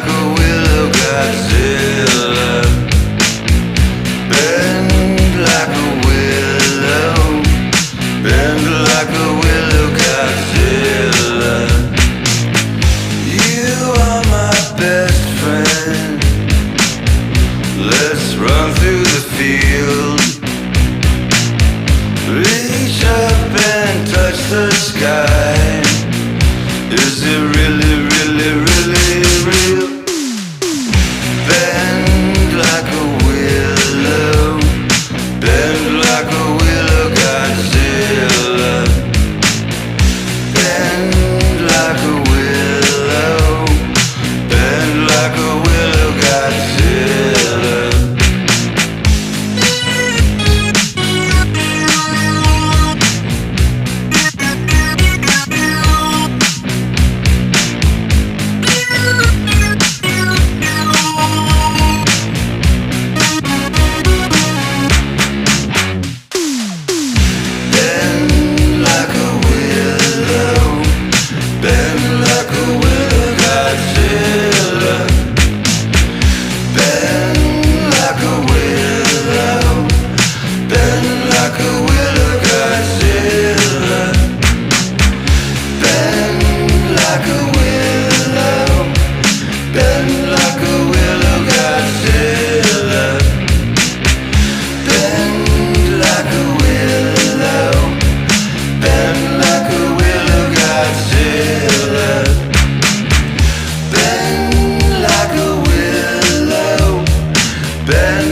a willow Godzilla. Bend like a willow. Bend like a willow Godzilla. You are my best friend. Let's run through the field. Reach up and touch the sky. Is it really, really, really real? Bend like a willow. Bend like a willow Godzilla. Bend like a willow. Bend like a willow Godzilla. Ben